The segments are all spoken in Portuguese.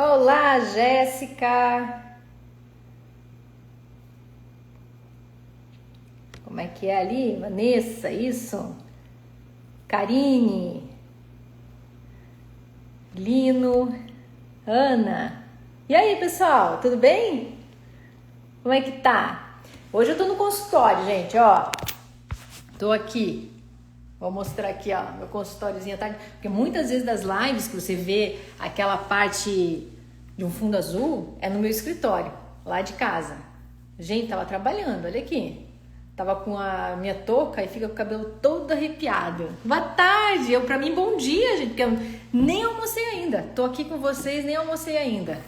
Olá, Jéssica! Como é que é ali? Vanessa, isso? Karine, Lino, Ana. E aí, pessoal, tudo bem? Como é que tá? Hoje eu tô no consultório, gente, ó. Tô aqui. Vou mostrar aqui, ó, meu consultóriozinho, tá? Porque muitas vezes das lives que você vê aquela parte de um fundo azul é no meu escritório, lá de casa. Gente, tava trabalhando, olha aqui. Tava com a minha touca e fica com o cabelo todo arrepiado. Boa tarde! Pra mim, bom dia, gente, porque eu nem almocei ainda. Tô aqui com vocês, nem almocei ainda.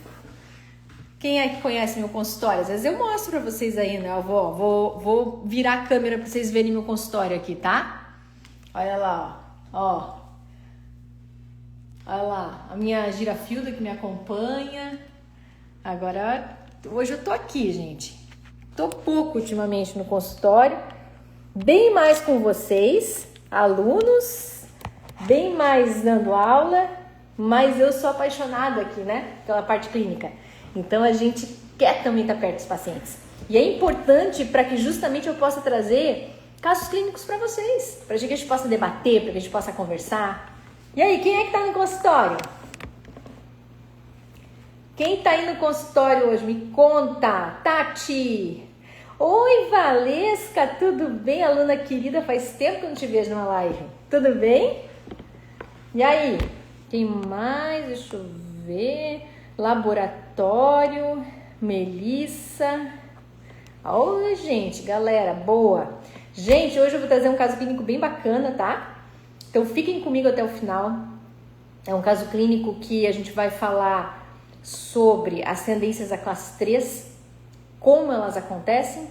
Quem é que conhece meu consultório? Às vezes eu mostro pra vocês aí, né? Eu vou virar a câmera pra vocês verem meu consultório aqui, tá? Olha lá, ó. Olha lá, a minha girafilda que me acompanha. Agora, hoje eu tô aqui, gente. Tô pouco ultimamente no consultório. Bem mais com vocês, alunos. Bem mais dando aula. Mas eu sou apaixonada aqui, né? Pela parte clínica. Então, a gente quer também estar perto dos pacientes. E é importante para que justamente eu possa trazer casos clínicos para vocês, para que a gente possa debater, para que a gente possa conversar. E aí, quem é que tá no consultório? Quem tá aí no consultório hoje? Me conta. Tati. Oi, Valesca, tudo bem? Aluna querida, faz tempo que eu não te vejo numa live. Tudo bem? E aí, quem mais? Deixa eu ver. Laboratório, Melissa. Oi, gente, galera, boa. Gente, hoje eu vou trazer um caso clínico bem bacana, tá? Então fiquem comigo até o final. É um caso clínico que a gente vai falar sobre as tendências da classe 3, como elas acontecem,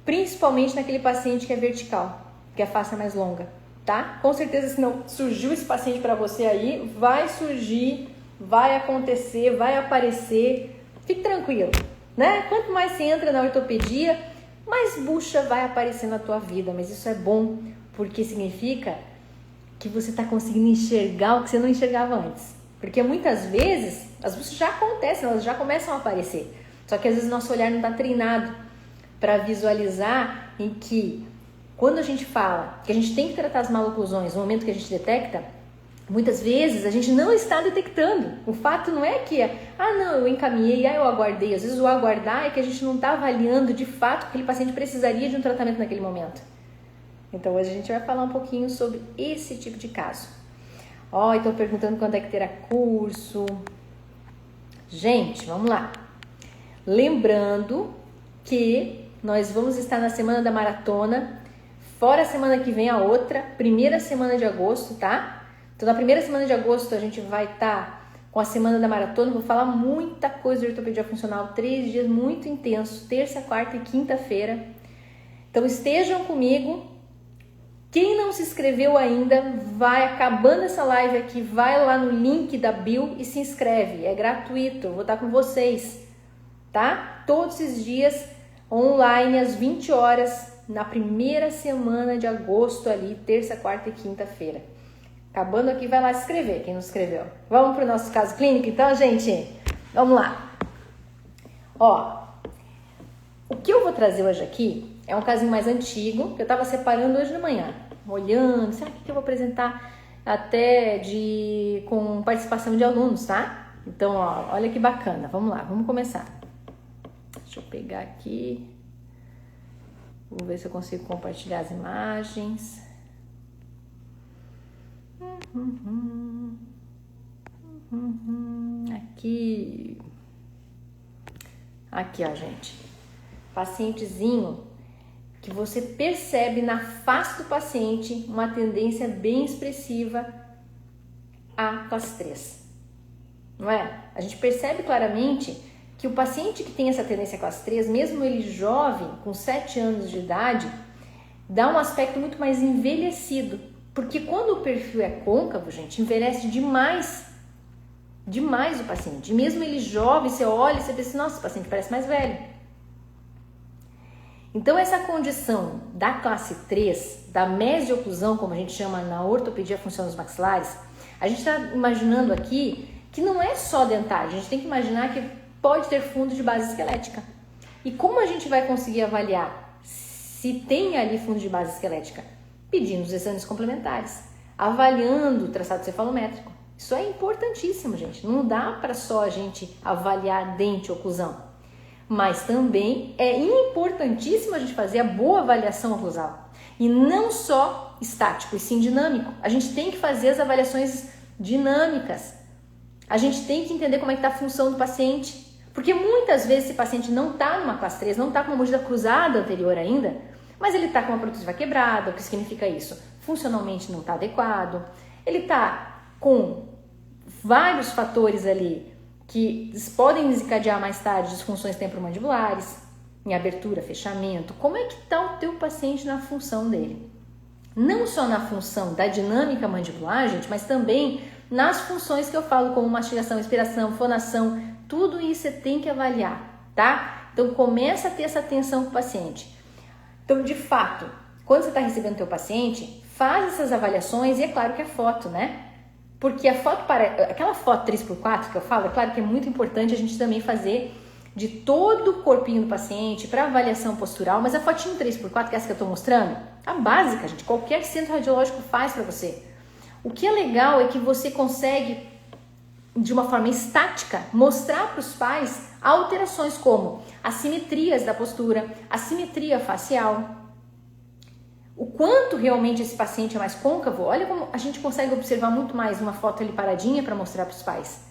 principalmente naquele paciente que é vertical, que a face é mais longa, tá? Com certeza, se não surgiu esse paciente para você aí, vai surgir, vai acontecer, vai aparecer. Fique tranquilo, né? Quanto mais você entra na ortopedia, mais bucha vai aparecer na tua vida, mas isso é bom, porque significa que você está conseguindo enxergar o que você não enxergava antes. Porque muitas vezes as buchas já acontecem, elas já começam a aparecer. Só que às vezes nosso olhar não está treinado para visualizar em que, quando a gente fala que a gente tem que tratar as maloclusões no momento que a gente detecta, muitas vezes a gente não está detectando. O fato não é que, não, eu encaminhei, eu aguardei. Às vezes o aguardar é que a gente não está avaliando de fato que aquele paciente precisaria de um tratamento naquele momento. Então hoje a gente vai falar um pouquinho sobre esse tipo de caso. Estou perguntando quando é que terá curso. Gente, vamos lá. Lembrando que nós vamos estar na semana da maratona, fora a semana que vem a outra, primeira semana de agosto, tá? Então, na primeira semana de agosto, a gente vai estar com a semana da maratona. Vou falar muita coisa de ortopedia funcional, 3 dias muito intensos, terça, quarta e quinta-feira. Então, estejam comigo. Quem não se inscreveu ainda, vai acabando essa live aqui, vai lá no link da bio e se inscreve. É gratuito, eu vou estar com vocês, tá? Todos esses dias, online, às 20 horas, na primeira semana de agosto ali, terça, quarta e quinta-feira. Acabando aqui, vai lá se inscrever, quem não se inscreveu. Vamos para o nosso caso clínico, então, gente? Vamos lá. O que eu vou trazer hoje aqui é um casinho mais antigo, que eu estava separando hoje de manhã, olhando, será que eu vou apresentar até com participação de alunos, tá? Então, olha que bacana. Vamos lá, vamos começar. Deixa eu pegar aqui. Vou ver se eu consigo compartilhar as imagens. Aqui, ó, gente. Pacientezinho que você percebe na face do paciente uma tendência bem expressiva à classe 3. Não é? A gente percebe claramente que o paciente que tem essa tendência à classe 3, mesmo ele jovem, com 7 anos de idade, dá um aspecto muito mais envelhecido. Porque quando o perfil é côncavo, gente, envelhece demais o paciente. E mesmo ele jovem, você olha e você pensa, nossa, o paciente parece mais velho. Então, essa condição da classe 3, da mesioclusão, como a gente chama na ortopedia funcional dos maxilares, a gente está imaginando aqui que não é só dentário. A gente tem que imaginar que pode ter fundo de base esquelética. E como a gente vai conseguir avaliar se tem ali fundo de base esquelética? Pedindo os exames complementares, avaliando o traçado cefalométrico. Isso é importantíssimo, gente. Não dá para só a gente avaliar dente ou oclusão. Mas também é importantíssimo a gente fazer a boa avaliação oclusal. E não só estático, e sim dinâmico. A gente tem que fazer as avaliações dinâmicas. A gente tem que entender como é que está a função do paciente. Porque muitas vezes esse paciente não está numa classe 3, não está com uma mordida cruzada anterior ainda, mas ele está com uma protrusiva quebrada. O que significa isso? Funcionalmente não está adequado. Ele está com vários fatores ali que podem desencadear mais tarde disfunções temporomandibulares, em abertura, fechamento. Como é que está o teu paciente na função dele? Não só na função da dinâmica mandibular, gente, mas também nas funções que eu falo, como mastigação, expiração, fonação. Tudo isso você tem que avaliar, tá? Então começa a ter essa atenção com o paciente. Então, de fato, quando você está recebendo o teu paciente, faz essas avaliações e é claro que a foto, né? Porque aquela foto 3x4 que eu falo, é claro que é muito importante a gente também fazer de todo o corpinho do paciente para avaliação postural, mas a fotinho 3x4, que é essa que eu estou mostrando, a básica, gente, qualquer centro radiológico faz para você. O que é legal é que você consegue, de uma forma estática, mostrar para os pais alterações como assimetrias da postura, assimetria facial, o quanto realmente esse paciente é mais côncavo. Olha como a gente consegue observar muito mais uma foto ali paradinha para mostrar para os pais.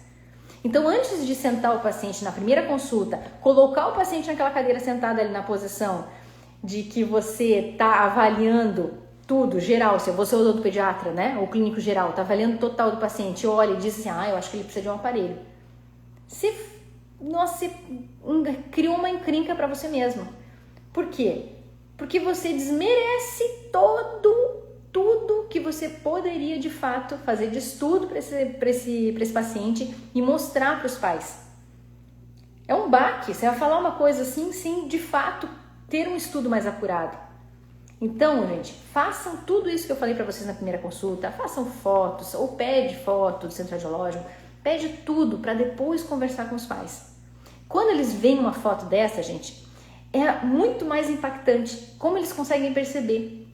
Então, antes de sentar o paciente na primeira consulta, colocar o paciente naquela cadeira sentada ali na posição de que você está avaliando tudo, geral, se você é o odontopediatra, né, ou clínico geral, está avaliando o total do paciente, olha e diz assim, eu acho que ele precisa de um aparelho. Você criou uma encrenca para você mesmo. Por quê? Porque você desmerece tudo que você poderia de fato fazer de estudo para esse paciente e mostrar para os pais. É um baque, você vai falar uma coisa assim, sem de fato ter um estudo mais apurado. Então, gente, façam tudo isso que eu falei para vocês na primeira consulta, façam fotos, ou pede foto do centro radiológico, pede tudo para depois conversar com os pais. Quando eles veem uma foto dessa, gente, é muito mais impactante como eles conseguem perceber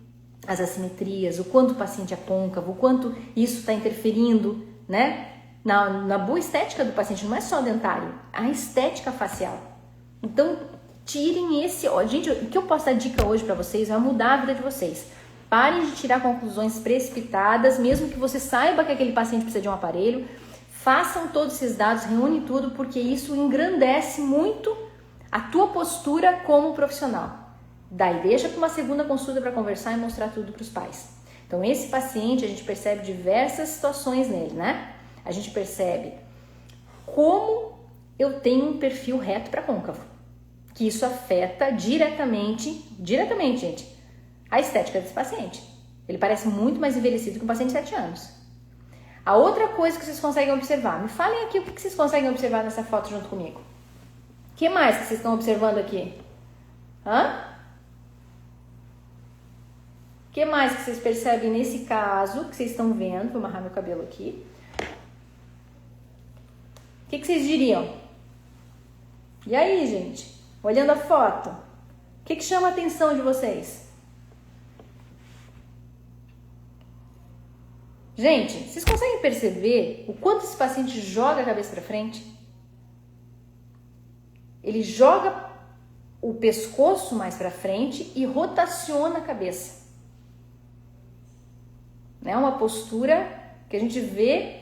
as assimetrias, o quanto o paciente é côncavo, o quanto isso está interferindo, né, na boa estética do paciente. Não é só dentário, a estética facial. Então, tirem esse... Gente, o que eu posso dar dica hoje para vocês vai mudar a vida de vocês. Parem de tirar conclusões precipitadas, mesmo que você saiba que aquele paciente precisa de um aparelho. Façam todos esses dados, reúne tudo, porque isso engrandece muito a tua postura como profissional. Daí deixa para uma segunda consulta para conversar e mostrar tudo para os pais. Então esse paciente, a gente percebe diversas situações nele, né? A gente percebe como eu tenho um perfil reto para côncavo, que isso afeta diretamente, gente, a estética desse paciente. Ele parece muito mais envelhecido que um paciente de 7 anos. A outra coisa que vocês conseguem observar, me falem aqui o que vocês conseguem observar nessa foto junto comigo. O que mais que vocês estão observando aqui? O que mais que vocês percebem nesse caso que vocês estão vendo? Vou amarrar meu cabelo aqui. O que vocês diriam? E aí, gente? Olhando a foto, o que chama a atenção de vocês? Gente, vocês conseguem perceber o quanto esse paciente joga a cabeça para frente? Ele joga o pescoço mais para frente e rotaciona a cabeça. É uma postura que a gente vê,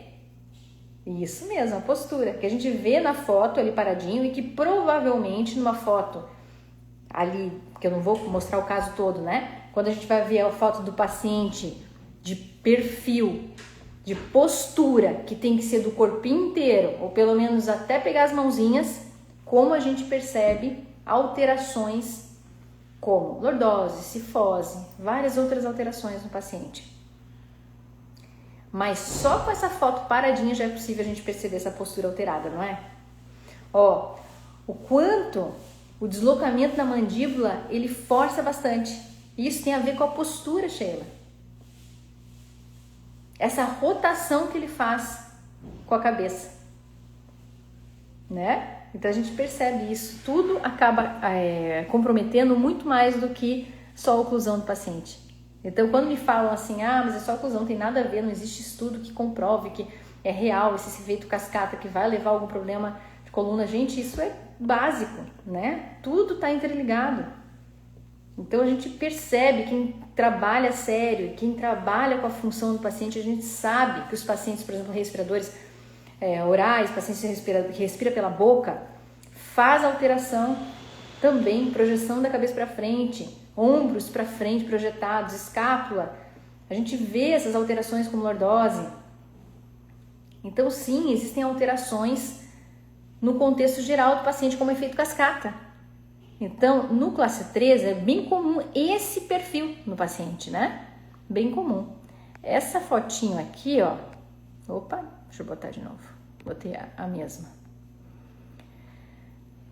isso mesmo, a postura que a gente vê na foto ali paradinho e que provavelmente numa foto ali, que eu não vou mostrar o caso todo, né? Quando a gente vai ver a foto do paciente de perfil, de postura, que tem que ser do corpinho inteiro, ou pelo menos até pegar as mãozinhas, como a gente percebe alterações como lordose, cifose, várias outras alterações no paciente. Mas só com essa foto paradinha já é possível a gente perceber essa postura alterada, não é? Ó, o quanto o deslocamento na mandíbula, ele força bastante. Isso tem a ver com a postura, Sheila. Essa rotação que ele faz com a cabeça. né? Então a gente percebe isso, tudo acaba comprometendo muito mais do que só a oclusão do paciente. Então quando me falam assim, mas é só oclusão, não tem nada a ver, não existe estudo que comprove que é real esse efeito cascata que vai levar a algum problema de coluna, gente, isso é básico, né? Tudo está interligado. Então a gente percebe, quem trabalha sério, quem trabalha com a função do paciente, a gente sabe que os pacientes, por exemplo, respiradores orais, pacientes que respira pela boca, faz alteração também, projeção da cabeça para frente, ombros para frente projetados, escápula. A gente vê essas alterações como lordose. Então sim, existem alterações no contexto geral do paciente como efeito cascata. Então, no classe 3 é bem comum esse perfil no paciente, né? Bem comum. Essa fotinho aqui, ó. Opa, deixa eu botar de novo. Botei a mesma.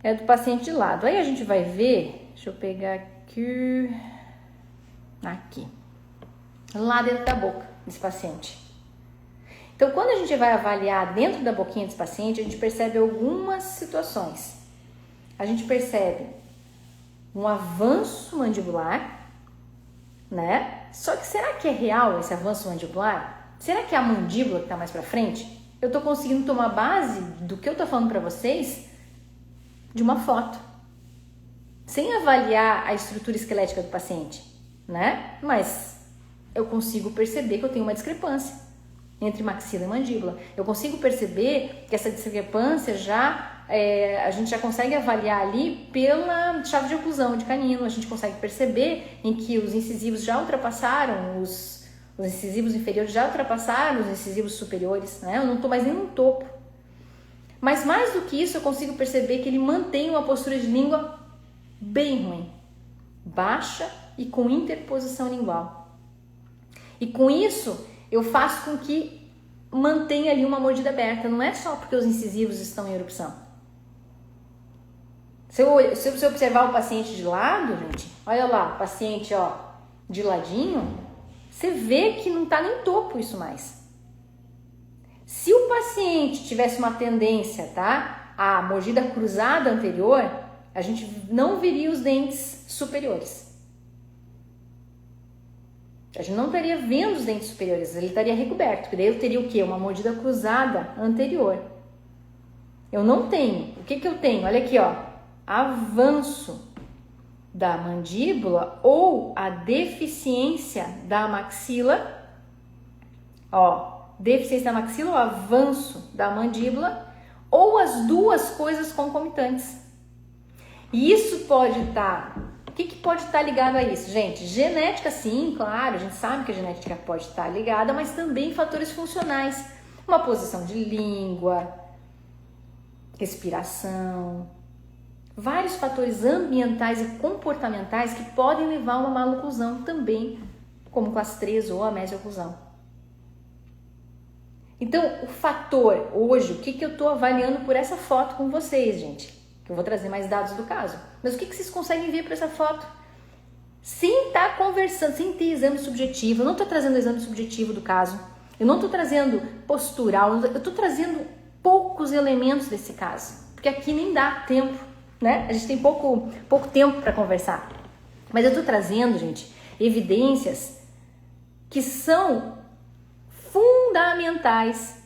É do paciente de lado. Aí a gente vai ver, deixa eu pegar aqui. Aqui. Lá dentro da boca desse paciente. Então, quando a gente vai avaliar dentro da boquinha desse paciente, a gente percebe algumas situações. A gente percebe um avanço mandibular, né? Só que será que é real esse avanço mandibular? Será que é a mandíbula que está mais para frente? Eu estou conseguindo tomar base do que eu estou falando para vocês de uma foto, sem avaliar a estrutura esquelética do paciente, né? Mas eu consigo perceber que eu tenho uma discrepância entre maxila e mandíbula. Eu consigo perceber que essa discrepância a gente já consegue avaliar ali pela chave de oclusão de canino. A gente consegue perceber em que os incisivos já ultrapassaram, os incisivos inferiores já ultrapassaram os incisivos superiores, né? Eu não estou mais nem no topo. Mas mais do que isso, eu consigo perceber que ele mantém uma postura de língua bem ruim, baixa e com interposição lingual. E com isso, eu faço com que mantenha ali uma mordida aberta. Não é só porque os incisivos estão em erupção. Se você observar o paciente de lado, gente, olha lá, o paciente, ó, de ladinho, você vê que não está nem topo isso mais. Se o paciente tivesse uma tendência, tá, a mordida cruzada anterior, a gente não veria os dentes superiores. A gente não estaria vendo os dentes superiores, ele estaria recoberto, porque daí eu teria o quê? Uma mordida cruzada anterior. Eu não tenho. O que eu tenho? Olha aqui, ó, avanço da mandíbula ou a deficiência da maxila, ó, deficiência da maxila ou avanço da mandíbula, ou as duas coisas concomitantes. E isso pode estar... O que pode estar ligado a isso, gente? Genética, sim, claro, a gente sabe que a genética pode estar ligada, mas também fatores funcionais. Uma posição de língua, respiração, vários fatores ambientais e comportamentais que podem levar a uma maloclusão também, como classe 3 ou a mesioclusão. Então, o fator hoje, o que eu estou avaliando por essa foto com vocês, gente? Eu vou trazer mais dados do caso. Mas o que vocês conseguem ver por essa foto? Sem estar conversando, sem ter exame subjetivo. Eu não estou trazendo o exame subjetivo do caso. Eu não estou trazendo postural. Eu estou trazendo poucos elementos desse caso. Porque aqui nem dá tempo, né? A gente tem pouco tempo para conversar. Mas eu estou trazendo, gente, evidências que são fundamentais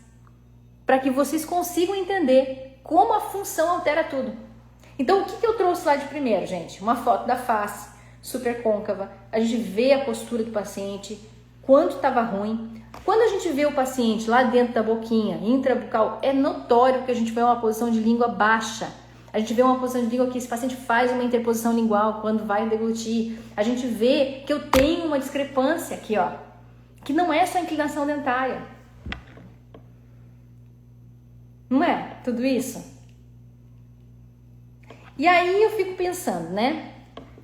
para que vocês consigam entender como a função altera tudo. Então, o que eu trouxe lá de primeiro, gente? Uma foto da face, super côncava. A gente vê a postura do paciente, quanto estava ruim. Quando a gente vê o paciente lá dentro da boquinha, intrabucal, é notório que a gente vê uma posição de língua baixa. A gente vê uma posição de língua que esse paciente faz uma interposição lingual quando vai deglutir. A gente vê que eu tenho uma discrepância aqui, ó, que não é só inclinação dentária. Não é tudo isso? E aí eu fico pensando, né?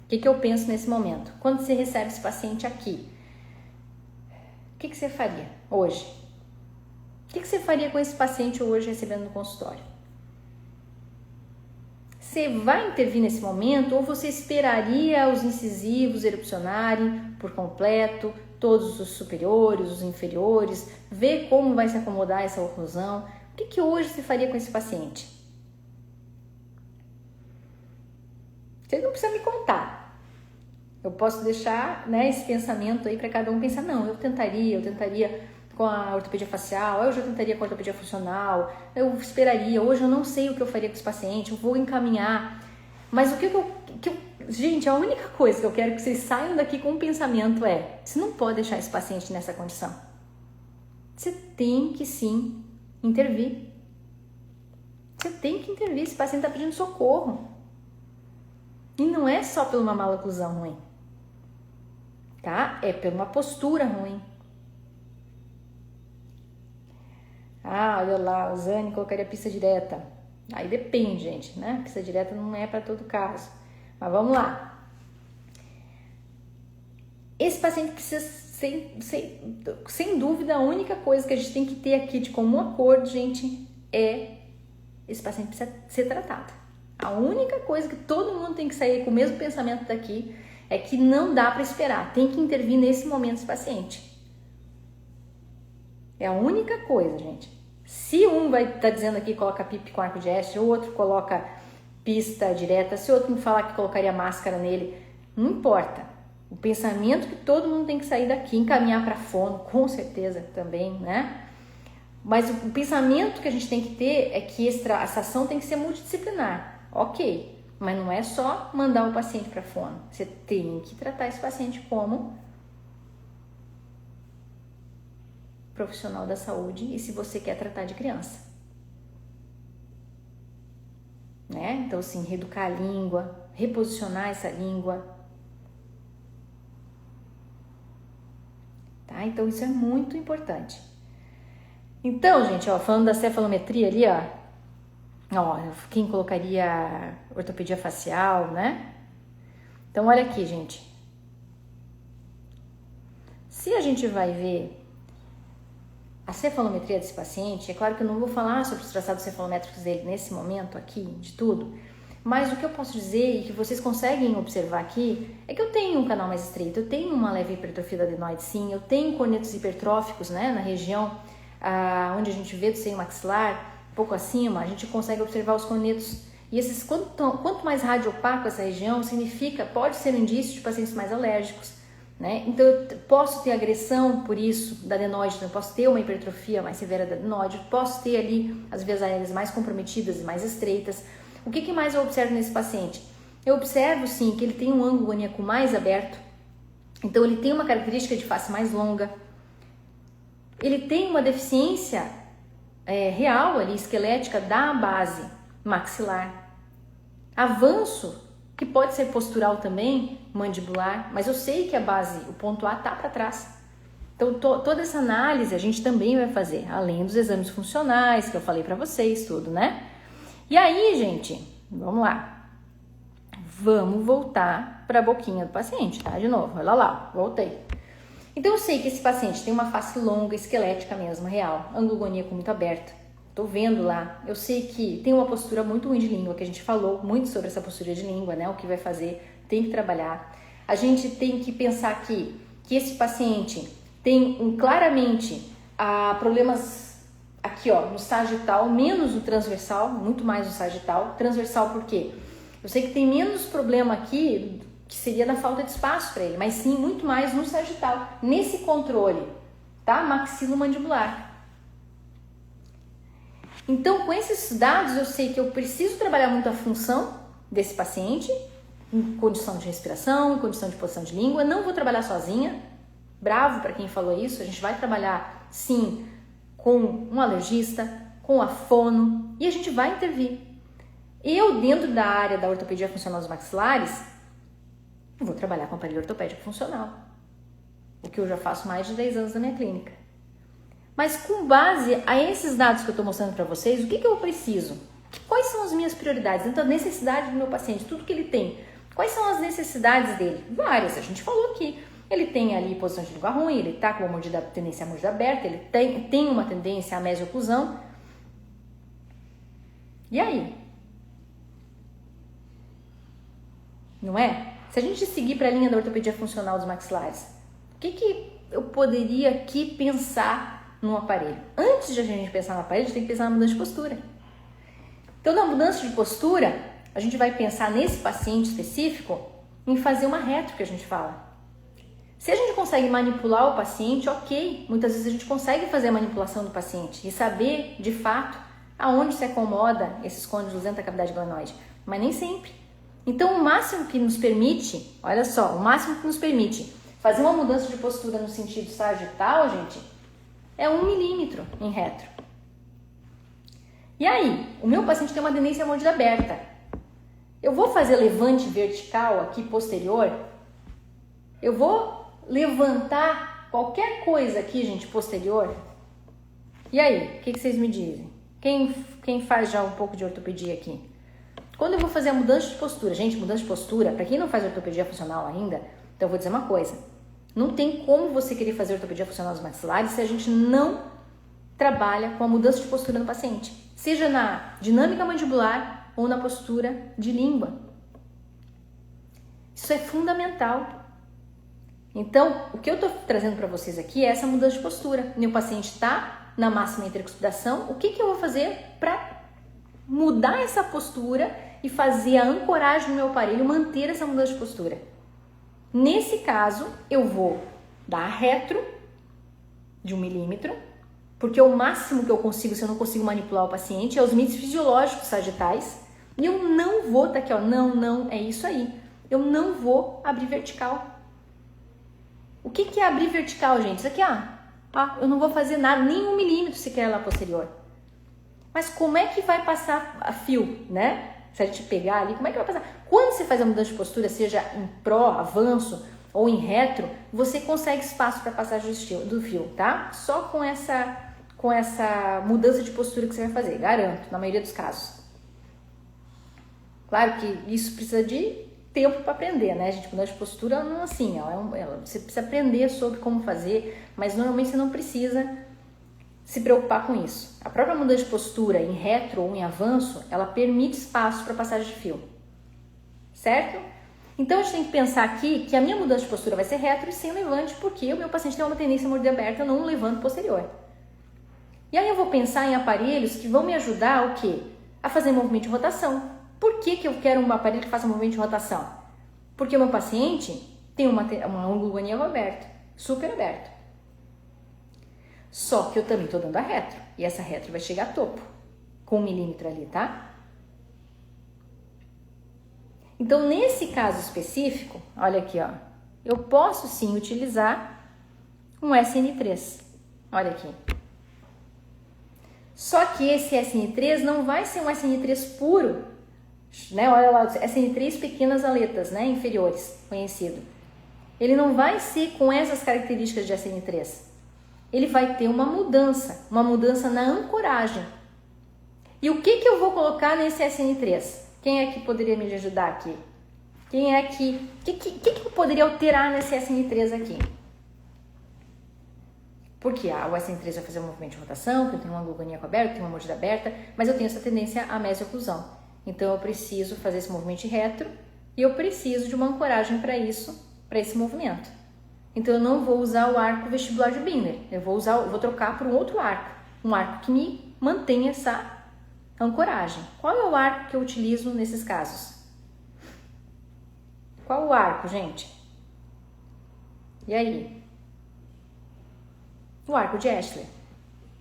O que eu penso nesse momento? Quando você recebe esse paciente aqui, o que você faria hoje? O que você faria com esse paciente hoje recebendo no consultório? Você vai intervir nesse momento ou você esperaria os incisivos erupcionarem por completo, todos os superiores, os inferiores, ver como vai se acomodar essa oclusão? O que hoje você faria com esse paciente? Você não precisa me contar. Eu posso deixar, né, esse pensamento aí para cada um pensar, não, eu tentaria com a ortopedia facial, hoje eu tentaria com a ortopedia funcional, eu esperaria, hoje eu não sei o que eu faria com esse paciente, eu vou encaminhar. Mas o que eu gente, a única coisa que eu quero que vocês saiam daqui com um pensamento é, você não pode deixar esse paciente nessa condição. Você tem que sim intervir. Você tem que intervir, esse paciente está pedindo socorro. E não é só por uma maloclusão ruim, tá? É por uma postura ruim. Ah, olha lá, o Zane colocaria pista direta. Aí depende, gente, né? Pista direta não é para todo caso. Mas vamos lá. Esse paciente precisa, sem dúvida, a única coisa que a gente tem que ter aqui de comum acordo, gente, é esse paciente precisa ser tratado. A única coisa que todo mundo tem que sair com o mesmo pensamento daqui é que não dá para esperar. Tem que intervir nesse momento esse paciente. É a única coisa, gente. Se um vai estar dizendo aqui coloca PIP com arco de Escher, o outro coloca pista direta, se o outro me falar que colocaria máscara nele, não importa. O pensamento que todo mundo tem que sair daqui, encaminhar para fono, com certeza também, né? Mas o pensamento que a gente tem que ter é que essa ação tem que ser multidisciplinar, ok. Mas não é só mandar o paciente para fono. Você tem que tratar esse paciente como profissional da saúde e se você quer tratar de criança. Né? Então, assim, reeducar a língua, reposicionar essa língua. Tá? Então, isso é muito importante. Então, gente, ó, falando da cefalometria ali, ó, quem colocaria ortopedia facial, né? Então, olha aqui, gente. Se a gente vai ver a cefalometria desse paciente, é claro que eu não vou falar sobre os traçados cefalométricos dele nesse momento aqui, de tudo, mas o que eu posso dizer e que vocês conseguem observar aqui é que eu tenho um canal mais estreito, eu tenho uma leve hipertrofia da adenoide sim, eu tenho cornetos hipertróficos, né, na região onde a gente vê do seio maxilar, um pouco acima, a gente consegue observar os cornetos e esses, quanto mais radiopaco essa região, pode ser um indício de pacientes mais alérgicos. Né? Então eu posso ter agressão por isso da adenoide, eu posso ter uma hipertrofia mais severa da adenoide, posso ter ali as vias aéreas mais comprometidas e mais estreitas. O que mais eu observo nesse paciente? Eu observo sim que ele tem um ângulo aníaco mais aberto, então ele tem uma característica de face mais longa, ele tem uma deficiência real ali, esquelética da base maxilar, avanço que pode ser postural também, mandibular, mas eu sei que a base, o ponto A tá para trás. Então toda essa análise a gente também vai fazer, além dos exames funcionais que eu falei para vocês, tudo, né? E aí, gente, vamos lá. Vamos voltar para a boquinha do paciente, tá? De novo, olha lá, voltei. Então eu sei que esse paciente tem uma face longa, esquelética mesmo, real, ângulo aníaco muito aberto. Tô vendo lá, eu sei que tem uma postura muito ruim de língua, que a gente falou muito sobre essa postura de língua, né? O que vai fazer, tem que trabalhar. A gente tem que pensar aqui que esse paciente tem claramente problemas aqui, ó, no sagital, menos no transversal, muito mais no sagital. Transversal por quê? Eu sei que tem menos problema aqui, que seria da falta de espaço para ele, mas sim muito mais no sagital, nesse controle, tá? Maxilomandibular. Então, com esses dados, eu sei que eu preciso trabalhar muito a função desse paciente, em condição de respiração, em condição de posição de língua. Não vou trabalhar sozinha, bravo para quem falou isso. A gente vai trabalhar, sim, com um alergista, com a fono, e a gente vai intervir. Eu, dentro da área da ortopedia funcional dos maxilares, vou trabalhar com aparelho ortopédico funcional, o que eu já faço mais de 10 anos na minha clínica. Mas com base a esses dados que eu estou mostrando para vocês, o que eu preciso? Quais são as minhas prioridades? Então, a necessidade do meu paciente, tudo que ele tem. Quais são as necessidades dele? Várias, a gente falou aqui. Ele tem ali posição de língua ruim, ele está com uma tendência à mordida aberta, ele tem uma tendência à mesioclusão. E aí? Não é? Se a gente seguir para a linha da ortopedia funcional dos maxilares, o que eu poderia aqui pensar num aparelho? Antes de a gente pensar no aparelho, a gente tem que pensar na mudança de postura. Então, na mudança de postura, a gente vai pensar nesse paciente específico em fazer uma retro, que a gente fala. Se a gente consegue manipular o paciente, ok. Muitas vezes a gente consegue fazer a manipulação do paciente e saber, de fato, aonde se acomoda esses côndilos dentro da cavidade glenoide. Mas nem sempre. Então, o máximo que nos permite, olha só, o máximo que nos permite fazer uma mudança de postura no sentido sagital, gente, é 1 milímetro em retro. E aí, o meu paciente tem uma aderência mordida aberta. Eu vou fazer levante vertical aqui posterior? Eu vou levantar qualquer coisa aqui, gente, posterior? E aí, o que vocês me dizem? Quem faz já um pouco de ortopedia aqui? Quando eu vou fazer a mudança de postura, gente, mudança de postura, para quem não faz ortopedia funcional ainda, então eu vou dizer uma coisa. Não tem como você querer fazer ortopedia funcional dos maxilares se a gente não trabalha com a mudança de postura no paciente. Seja na dinâmica mandibular ou na postura de língua. Isso é fundamental. Então, o que eu estou trazendo para vocês aqui é essa mudança de postura. Meu paciente está na máxima intercuspidação, o que eu vou fazer para mudar essa postura e fazer a ancoragem do meu aparelho, manter essa mudança de postura? Nesse caso, eu vou dar a retro de 1 milímetro, porque o máximo que eu consigo, se eu não consigo manipular o paciente, é os limites fisiológicos sagitais. E eu não vou, tá aqui, ó, não, é isso aí. Eu não vou abrir vertical. O que é abrir vertical, gente? Isso aqui, ó, eu não vou fazer nada, nem 1 milímetro sequer lá posterior. Mas como é que vai passar a fio, né? Se a gente pegar ali, como é que vai passar? Quando você faz a mudança de postura, seja em pró, avanço ou em retro, você consegue espaço para passagem do fio, tá? Só com essa mudança de postura que você vai fazer, garanto, na maioria dos casos. Claro que isso precisa de tempo para aprender, né, gente? Mudança de postura não assim, você precisa aprender sobre como fazer, mas normalmente você não precisa se preocupar com isso. A própria mudança de postura em retro ou em avanço, ela permite espaço para passagem de fio, certo? Então a gente tem que pensar aqui que a minha mudança de postura vai ser retro e sem levante, porque o meu paciente tem uma tendência a mordida aberta, eu não levanto posterior. E aí eu vou pensar em aparelhos que vão me ajudar o quê? A fazer movimento de rotação. Por que eu quero um aparelho que faça movimento de rotação? Porque o meu paciente tem uma ângulo guaniano aberto, super aberto. Só que eu também estou dando a retro, e essa retro vai chegar a topo, com 1 milímetro ali, tá? Então, nesse caso específico, olha aqui, ó, eu posso sim utilizar um SN3, olha aqui. Só que esse SN3 não vai ser um SN3 puro, né? Olha lá, SN3 pequenas aletas, né? Inferiores, conhecido. Ele não vai ser com essas características de SN3. Ele vai ter uma mudança na ancoragem. E o que eu vou colocar nesse SN3? Quem é que poderia me ajudar aqui? Quem é que eu poderia alterar nesse SN3 aqui? Porque o SN3 vai fazer um movimento de rotação, porque eu tenho um ângulo guaniano aberto, tenho uma mordida aberta, mas eu tenho essa tendência à mesoclusão. Então eu preciso fazer esse movimento de retro e eu preciso de uma ancoragem para isso, para esse movimento. Então eu não vou usar o arco vestibular de Binder, eu vou trocar por um outro arco, um arco que me mantenha essa ancoragem. Qual é o arco que eu utilizo nesses casos? Qual o arco, gente? E aí? O arco de Ashler.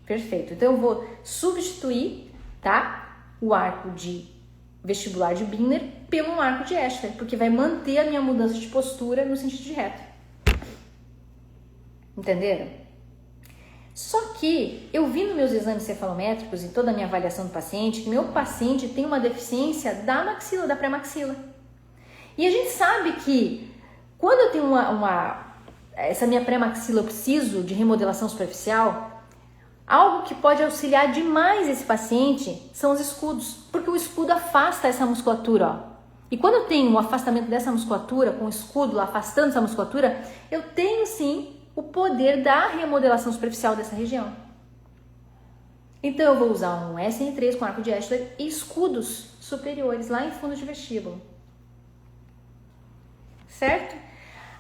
Perfeito. Então eu vou substituir, tá? O arco de vestibular de Binder pelo arco de Ashler, porque vai manter a minha mudança de postura no sentido de reto. Entenderam? Só que eu vi nos meus exames cefalométricos e toda a minha avaliação do paciente que meu paciente tem uma deficiência da maxila, da pré-maxila. E a gente sabe que quando eu tenho essa minha pré-maxila, eu preciso de remodelação superficial, algo que pode auxiliar demais esse paciente são os escudos, porque o escudo afasta essa musculatura, ó. E quando eu tenho um afastamento dessa musculatura, com o escudo lá afastando essa musculatura, eu tenho sim o poder da remodelação superficial dessa região. Então eu vou usar um SN3 com arco de Ashler e escudos superiores lá em fundo de vestíbulo. Certo?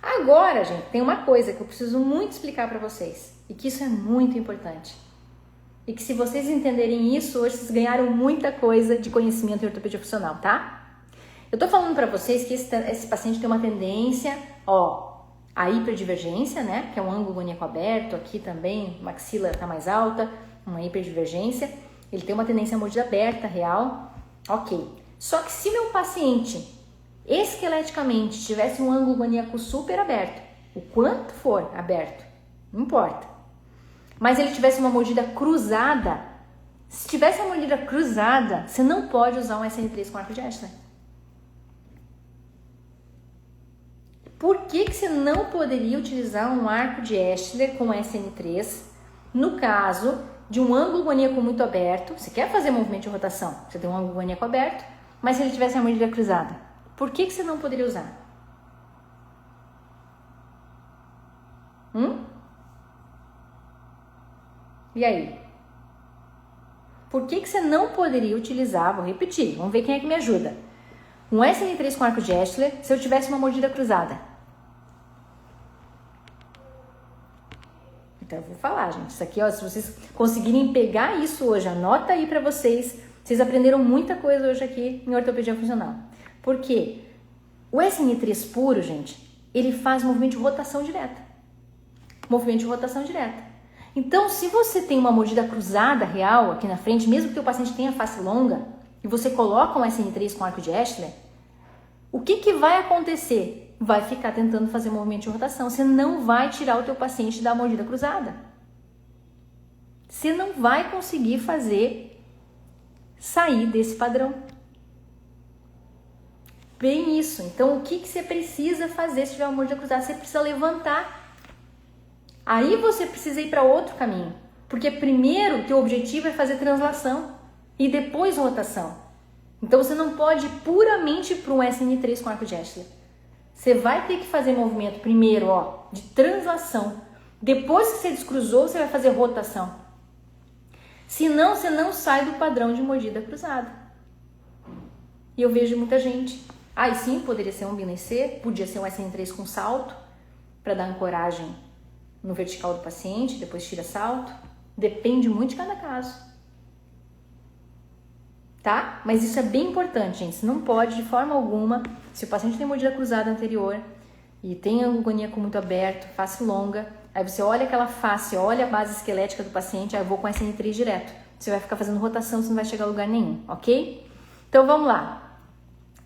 Agora, gente, tem uma coisa que eu preciso muito explicar para vocês, e que isso é muito importante. E que se vocês entenderem isso, hoje vocês ganharam muita coisa de conhecimento em ortopedia funcional, tá? Eu tô falando para vocês que esse paciente tem uma tendência, ó, a hiperdivergência, né? Que é um ângulo maníaco aberto, aqui também, maxila tá mais alta, uma hiperdivergência. Ele tem uma tendência à mordida aberta, real, ok. Só que se meu paciente, esqueleticamente, tivesse um ângulo maníaco super aberto, o quanto for aberto, não importa, mas ele tivesse uma mordida cruzada, se tivesse uma mordida cruzada, você não pode usar um SN3 com arco de Ashler. Por que você não poderia utilizar um arco de Ashler com SN3 no caso de um ângulo maníaco muito aberto? Você quer fazer movimento de rotação, você tem um ângulo maníaco aberto, mas se ele tivesse uma mordida cruzada, por que você não poderia usar? E aí? Por que você não poderia utilizar, vou repetir, vamos ver quem é que me ajuda. Um SN3 com arco de Ashler se eu tivesse uma mordida cruzada. Então eu vou falar, gente. Isso aqui, ó, se vocês conseguirem pegar isso hoje, anota aí pra vocês. Vocês aprenderam muita coisa hoje aqui em ortopedia funcional. Por quê? O SN3 puro, gente, ele faz movimento de rotação direta. Movimento de rotação direta. Então, se você tem uma mordida cruzada real aqui na frente, mesmo que o paciente tenha face longa, e você coloca um SN3 com arco de Ashler, o que vai acontecer? Vai ficar tentando fazer movimento de rotação. Você não vai tirar o teu paciente da mordida cruzada. Você não vai conseguir sair desse padrão. Bem isso. Então, o que você precisa fazer se tiver uma mordida cruzada? Você precisa levantar. Aí você precisa ir para outro caminho. Porque primeiro, o teu objetivo é fazer translação e depois rotação. Então, você não pode ir puramente para um SN3 com arco de Ashler. Você vai ter que fazer movimento primeiro, ó, de translação. Depois que você descruzou, você vai fazer rotação. Senão, você não sai do padrão de mordida cruzada. E eu vejo muita gente. E sim, poderia ser um BNC, podia ser um SN3 com salto, para dar ancoragem no vertical do paciente, depois tira salto. Depende muito de cada caso. Tá? Mas isso é bem importante, gente. Você não pode, de forma alguma, se o paciente tem mordida cruzada anterior e tem ângulo maníaco muito aberto, face longa, aí você olha aquela face, olha a base esquelética do paciente, aí eu vou com SN3 direto. Você vai ficar fazendo rotação, você não vai chegar a lugar nenhum, ok? Então vamos lá.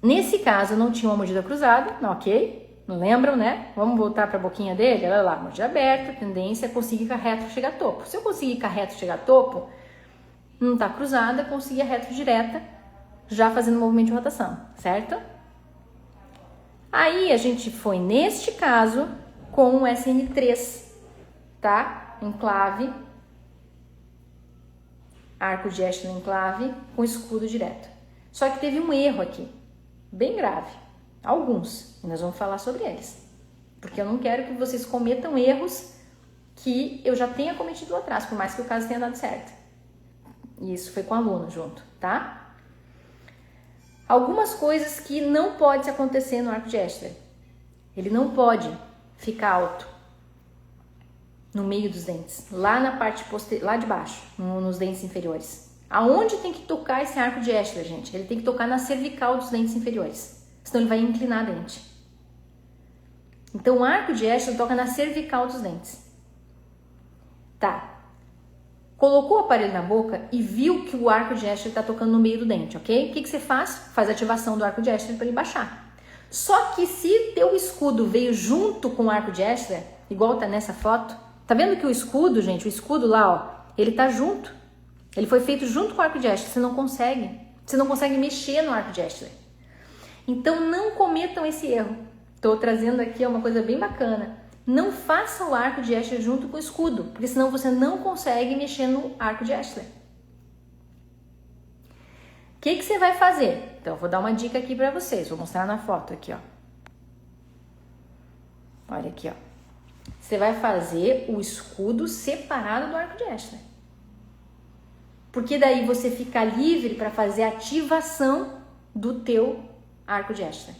Nesse caso, eu não tinha uma mordida cruzada, ok? Não lembram, né? Vamos voltar para a boquinha dele? Olha lá, mordida aberta, tendência a conseguir com a reto chegar a topo. Se eu conseguir com a reto chegar a topo, não tá cruzada, consegui a reto direta, já fazendo movimento de rotação, certo? Aí a gente foi, neste caso, com o SN3, tá? Enclave, arco de Ashler enclave, com escudo direto. Só que teve um erro aqui, bem grave, alguns, e nós vamos falar sobre eles. Porque eu não quero que vocês cometam erros que eu já tenha cometido lá atrás, por mais que o caso tenha dado certo. E isso foi com o aluno junto, tá? Algumas coisas que não pode acontecer no arco de Ashler. Ele não pode ficar alto no meio dos dentes, lá na parte posterior, lá de baixo, nos dentes inferiores. Aonde tem que tocar esse arco de Ashler, gente? Ele tem que tocar na cervical dos dentes inferiores, senão ele vai inclinar a dente. Então o arco de Ashler toca na cervical dos dentes. Tá. Colocou o aparelho na boca e viu que o arco de Ashler está tocando no meio do dente, ok? O que você faz? Faz a ativação do arco de Ashler para ele baixar. Só que se teu escudo veio junto com o arco de Ashler, igual tá nessa foto, tá vendo que o escudo, gente, o escudo lá, ó, ele tá junto. Ele foi feito junto com o arco de Ashler, você não consegue mexer no arco de Ashler. Então não cometam esse erro. Tô trazendo aqui uma coisa bem bacana. Não faça o arco de Ashler junto com o escudo, porque senão você não consegue mexer no arco de Ashler. O que você vai fazer? Então, eu vou dar uma dica aqui para vocês. Vou mostrar na foto aqui, ó. Olha aqui, ó. Você vai fazer o escudo separado do arco de Ashler. Porque daí você fica livre para fazer a ativação do teu arco de Ashler.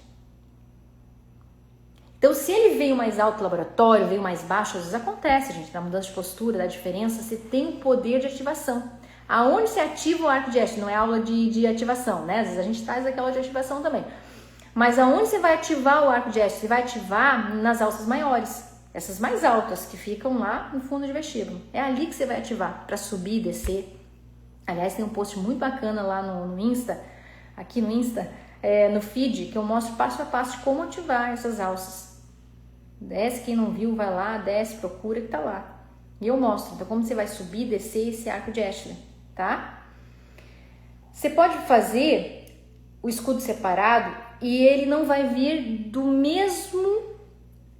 Então, se ele veio mais alto no laboratório, veio mais baixo, às vezes acontece, gente, da mudança de postura, da diferença, você tem o poder de ativação. Aonde se ativa o arco de Ashler? Não é aula de ativação, né? Às vezes a gente traz aquela de ativação também. Mas aonde você vai ativar o arco de Escher? Você vai ativar nas alças maiores, essas mais altas que ficam lá no fundo de vestíbulo. É ali que você vai ativar para subir e descer. Aliás, tem um post muito bacana lá no Insta, aqui no Insta, no feed, que eu mostro passo a passo de como ativar essas alças. Desce, quem não viu, vai lá, desce, procura que tá lá. E eu mostro, então, como você vai subir e descer esse arco de Escher, tá? Você pode fazer o escudo separado e ele não vai vir do mesmo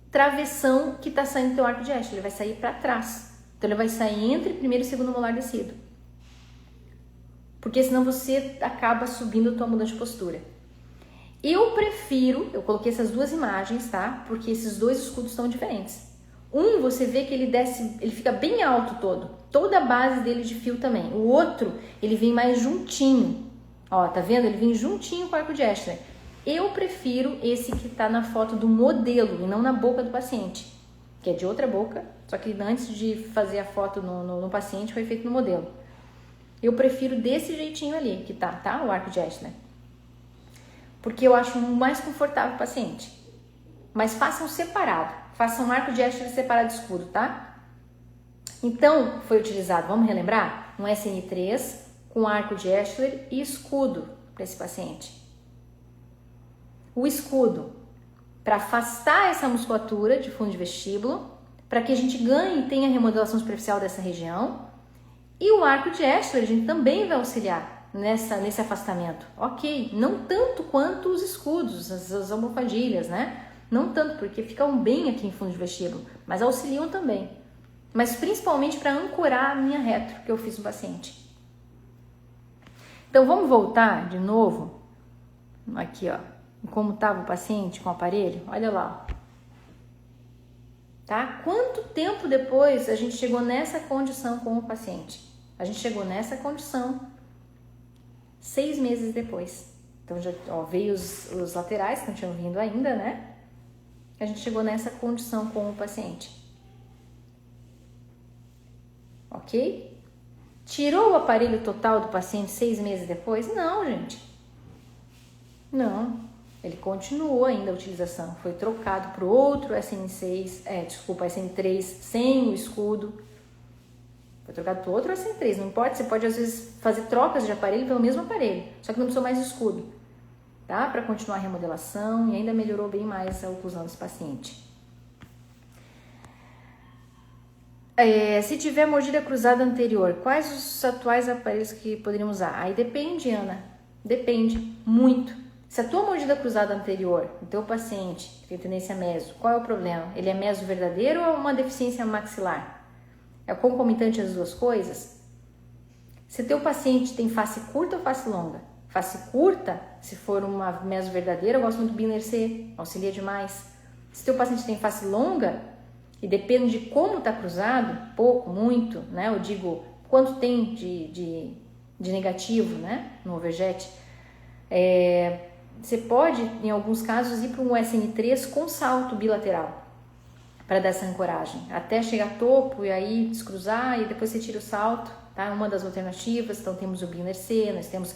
travessão que tá saindo do teu arco de Escher, ele vai sair para trás. Então, ele vai sair entre primeiro e segundo molar descido. Porque senão você acaba subindo a tua mudança de postura. Eu prefiro, eu coloquei essas duas imagens, tá? Porque esses dois escudos estão diferentes. Um, você vê que ele desce, ele fica bem alto toda a base dele de fio também. O outro, ele vem mais juntinho. Ó, tá vendo? Ele vem juntinho com o arco de Escher. Eu prefiro esse que tá na foto do modelo e não na boca do paciente, que é de outra boca, só que antes de fazer a foto no paciente foi feito no modelo. Eu prefiro desse jeitinho ali que tá? O arco de Escher. Porque eu acho mais confortável para o paciente. Mas façam separado. Façam um arco de Escher separado de escudo, tá? Então, foi utilizado, vamos relembrar? Um SN3 com arco de Escher e escudo para esse paciente. O escudo para afastar essa musculatura de fundo de vestíbulo, para que a gente ganhe e tenha remodelação superficial dessa região. E o arco de Escher, a gente também vai auxiliar nesse afastamento. Ok, não tanto quanto os escudos, as almofadilhas, né? Não tanto, porque ficam bem aqui em fundo de vestíbulo, mas auxiliam também. Mas principalmente para ancorar a minha retro que eu fiz no paciente. Então vamos voltar de novo, aqui ó, como estava o paciente com o aparelho, olha lá. Tá? Quanto tempo depois a gente chegou nessa condição com o paciente? A gente chegou nessa condição 6 meses depois. Então já veio os laterais que não tinham vindo ainda, né? A gente chegou nessa condição com o paciente. Ok? Tirou o aparelho total do paciente 6 meses depois? Não, gente. Não. Ele continuou ainda a utilização. Foi trocado para outro SN3 sem o escudo. Foi trocado para outro SN3. Não importa, você pode às vezes fazer trocas de aparelho pelo mesmo aparelho. Só que não precisou mais de escudo. Tá? Para continuar a remodelação e ainda melhorou bem mais a oclusão desse paciente. Se tiver mordida cruzada anterior, quais os atuais aparelhos que poderíamos usar? Aí depende, Ana. Depende muito. Se a tua mordida cruzada anterior, o teu paciente tem tendência a meso, qual é o problema? Ele é meso verdadeiro ou é uma deficiência maxilar? É concomitante as duas coisas? Se teu paciente tem face curta ou face longa? Face curta, se for uma meso verdadeira, eu gosto muito do Binner C, auxilia demais. Se teu paciente tem face longa, e depende de como está cruzado, pouco, muito, né? Eu digo, quanto tem de negativo, né? No overjet, você pode, em alguns casos, ir para um SN3 com salto bilateral, para dar essa ancoragem, até chegar a topo e aí descruzar e depois você tira o salto, tá? Uma das alternativas. Então temos o Binner C, nós temos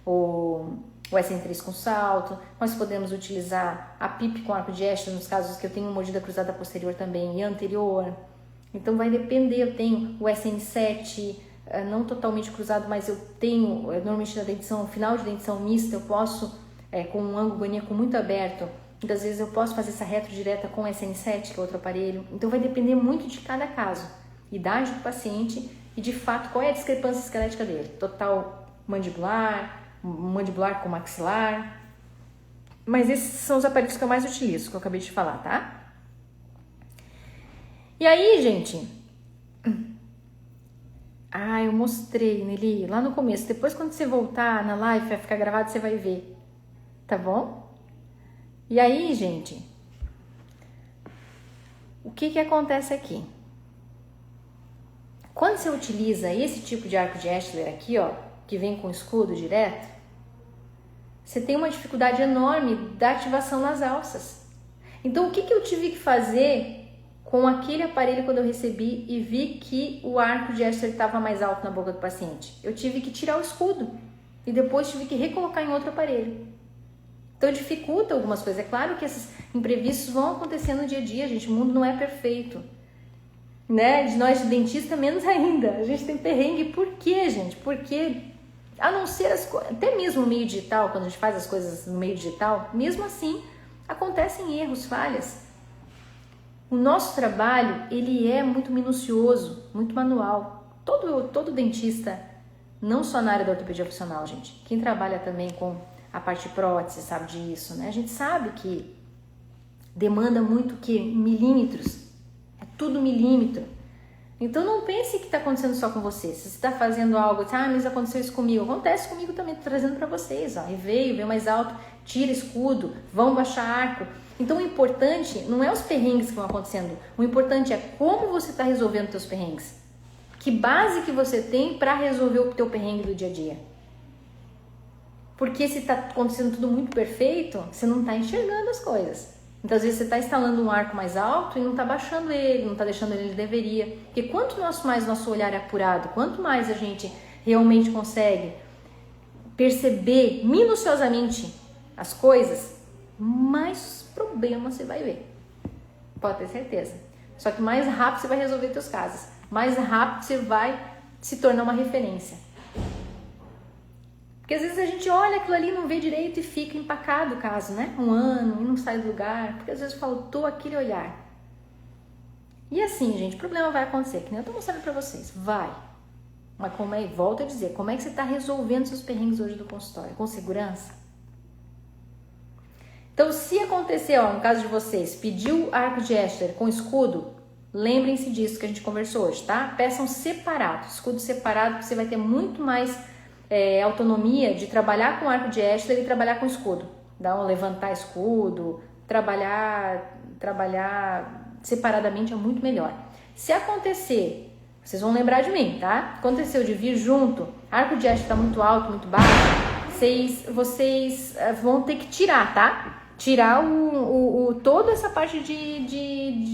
o SN3 com salto, nós podemos utilizar a PIP com arco de Escher nos casos que eu tenho mordida cruzada posterior também e anterior. Então vai depender, eu tenho o SN7 não totalmente cruzado, mas eu tenho normalmente na dentição, final de dentição mista, eu posso com um ângulo goníaco muito aberto, muitas vezes eu posso fazer essa retro direta com o SN7, que é outro aparelho. Então vai depender muito de cada caso, idade do paciente e de fato qual é a discrepância esquelética dele, total mandibular com maxilar. Mas esses são os aparelhos que eu mais utilizo, que eu acabei de falar, tá? E aí, gente, eu mostrei, Nelly, lá no começo. Depois, quando você voltar na live, vai ficar gravado, você vai ver, tá bom? E aí, gente, o que acontece aqui? Quando você utiliza esse tipo de arco de Escher aqui, ó, que vem com escudo direto, você tem uma dificuldade enorme da ativação nas alças. Então, o que eu tive que fazer com aquele aparelho quando eu recebi e vi que o arco de Escher estava mais alto na boca do paciente? Eu tive que tirar o escudo e depois tive que recolocar em outro aparelho. Então dificulta algumas coisas. É claro que esses imprevistos vão acontecer no dia a dia, gente. O mundo não é perfeito, né? De nós de dentista, menos ainda. A gente tem perrengue. Por quê, gente? Porque, a não ser até mesmo no meio digital, quando a gente faz as coisas no meio digital, mesmo assim, acontecem erros, falhas. O nosso trabalho, ele é muito minucioso, muito manual. Todo dentista, não só na área da ortopedia funcional, gente. Quem trabalha também com a parte de prótese sabe disso, né? A gente sabe que demanda muito que milímetros, é tudo milímetro. Então não pense que está acontecendo só com você. Se você está fazendo algo, mas aconteceu isso comigo. Acontece comigo também, estou trazendo para vocês. Ó. E veio mais alto, tira escudo, vão baixar arco. Então o importante não é os perrengues que vão acontecendo. O importante é como você está resolvendo os seus perrengues. Que base que você tem para resolver o teu perrengue do dia a dia. Porque se está acontecendo tudo muito perfeito, você não está enxergando as coisas. Então, às vezes, você está instalando um arco mais alto e não está baixando ele, não está deixando ele onde deveria. Porque quanto mais nosso olhar é apurado, quanto mais a gente realmente consegue perceber minuciosamente as coisas, mais problemas você vai ver. Pode ter certeza. Só que mais rápido você vai resolver seus casos. Mais rápido você vai se tornar uma referência. Porque às vezes a gente olha aquilo ali, não vê direito e fica empacado o caso, né? Um ano e não sai do lugar, porque às vezes faltou aquele olhar. E assim, gente, o problema vai acontecer, que nem eu tô mostrando pra vocês, vai. Mas volto a dizer, como é que você tá resolvendo seus perrengues hoje do consultório? Com segurança? Então, se acontecer, no caso de vocês, pediu arco de Escher com escudo, lembrem-se disso que a gente conversou hoje, tá? Peçam separado, escudo separado, porque você vai ter muito mais autonomia de trabalhar com arco de Escher e trabalhar com escudo. Levantar escudo, trabalhar separadamente é muito melhor. Se acontecer, vocês vão lembrar de mim, tá? Aconteceu de vir junto, arco de Escher tá muito alto, muito baixo, vocês vão ter que tirar, tá? Tirar toda essa parte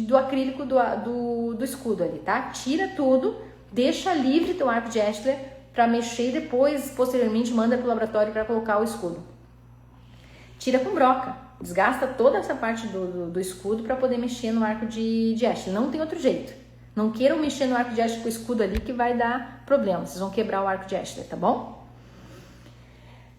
do acrílico do escudo ali, tá? Tira tudo, deixa livre teu arco de Escher para mexer e depois, posteriormente, manda para o laboratório para colocar o escudo. Tira com broca, desgasta toda essa parte do escudo para poder mexer no arco de Escher. Não tem outro jeito. Não queiram mexer no arco de Escher com o escudo ali que vai dar problema. Vocês vão quebrar o arco de Escher, tá bom?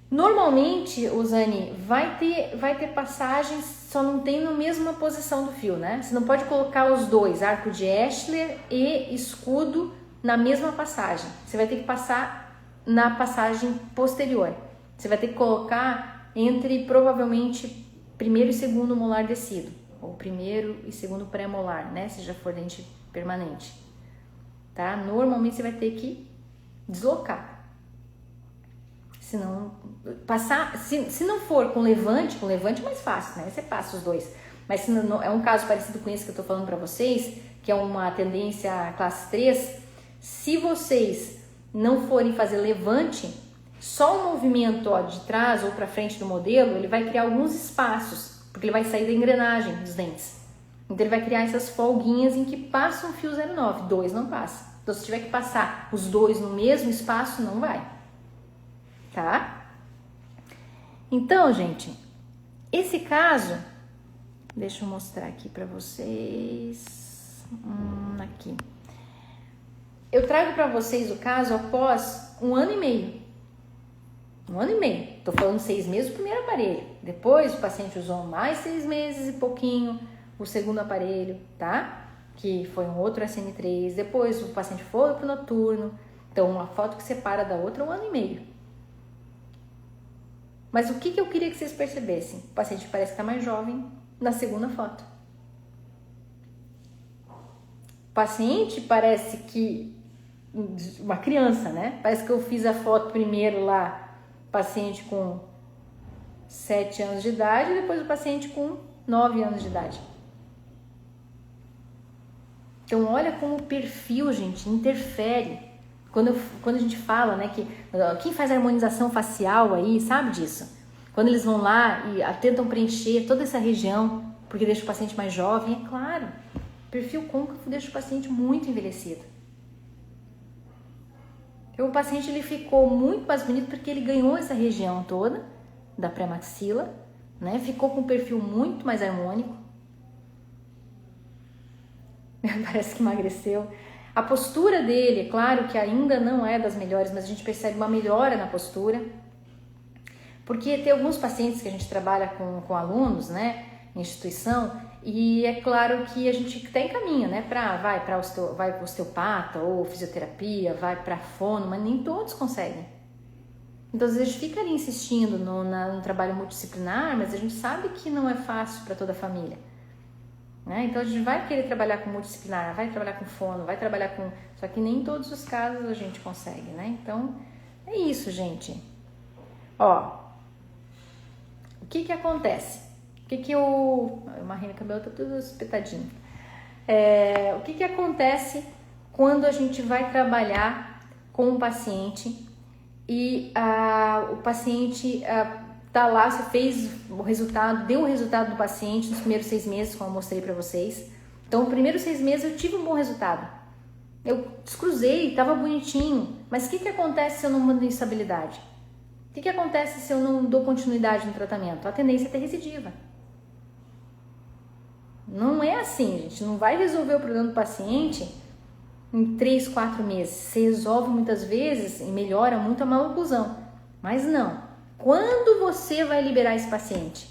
Normalmente, Uzani, vai ter passagens, só não tem na mesma posição do fio, né? Você não pode colocar os dois, arco de Escher e escudo, na mesma passagem. Você vai ter que passar na passagem posterior. Você vai ter que colocar entre, provavelmente, primeiro e segundo molar descido. Ou primeiro e segundo pré-molar, né? Se já for dente permanente. Tá? Normalmente você vai ter que deslocar. Senão, se não for com levante é mais fácil, né? Você passa os dois. Mas se não, é um caso parecido com esse que eu tô falando para vocês, que é uma tendência classe 3, se vocês não forem fazer levante, só o movimento de trás ou para frente do modelo, ele vai criar alguns espaços, porque ele vai sair da engrenagem dos dentes. Então ele vai criar essas folguinhas em que passa um fio 09, dois não passa. Então se tiver que passar os dois no mesmo espaço, não vai. Tá? Então, gente, esse caso, deixa eu mostrar aqui para vocês, aqui. Eu trago para vocês o caso após 1 ano e meio. 1 ano e meio. Tô falando 6 meses o primeiro aparelho. Depois o paciente usou mais 6 meses e pouquinho o segundo aparelho, tá? Que foi um outro SN3. Depois o paciente foi pro noturno. Então, uma foto que separa da outra 1 ano e meio. Mas o que eu queria que vocês percebessem? O paciente parece que tá mais jovem na segunda foto. O paciente parece que... uma criança, né? Parece que eu fiz a foto primeiro lá, paciente com 7 anos de idade, e depois o paciente com 9 anos de idade. Então, olha como o perfil, gente, interfere. Quando a gente fala, né, que quem faz harmonização facial aí, sabe disso? Quando eles vão lá e tentam preencher toda essa região, porque deixa o paciente mais jovem, é claro, perfil côncavo deixa o paciente muito envelhecido. Então, o paciente ele ficou muito mais bonito porque ele ganhou essa região toda da pré-maxila, né? Ficou com um perfil muito mais harmônico. Parece que emagreceu. A postura dele, é claro que ainda não é das melhores, mas a gente percebe uma melhora na postura. Porque tem alguns pacientes que a gente trabalha com alunos, né, em instituição, e é claro que a gente até encaminha, né, vai para osteopata ou fisioterapia, vai para fono, mas nem todos conseguem. Então, às vezes, a gente fica ali insistindo no trabalho multidisciplinar, mas a gente sabe que não é fácil para toda a família. Né? Então, a gente vai querer trabalhar com multidisciplinar, vai trabalhar com fono, vai trabalhar com... Só que nem em todos os casos a gente consegue, né? Então, é isso, gente. Ó, o que que acontece? O que que eu... Uma rima, cabelo tá tudo espetadinho. O que que acontece quando a gente vai trabalhar com um paciente e o paciente tá lá, você fez o resultado, deu o resultado do paciente nos primeiros 6 meses, como eu mostrei para vocês. Então, nos primeiros 6 meses eu tive um bom resultado. Eu descruzei, tava bonitinho. Mas o que que acontece se eu não mando instabilidade? O que que acontece se eu não dou continuidade no tratamento? A tendência é ter recidiva. Não é assim, gente. Não vai resolver o problema do paciente em 3, 4 meses. Você resolve muitas vezes e melhora muito a maloclusão. Mas não. Quando você vai liberar esse paciente?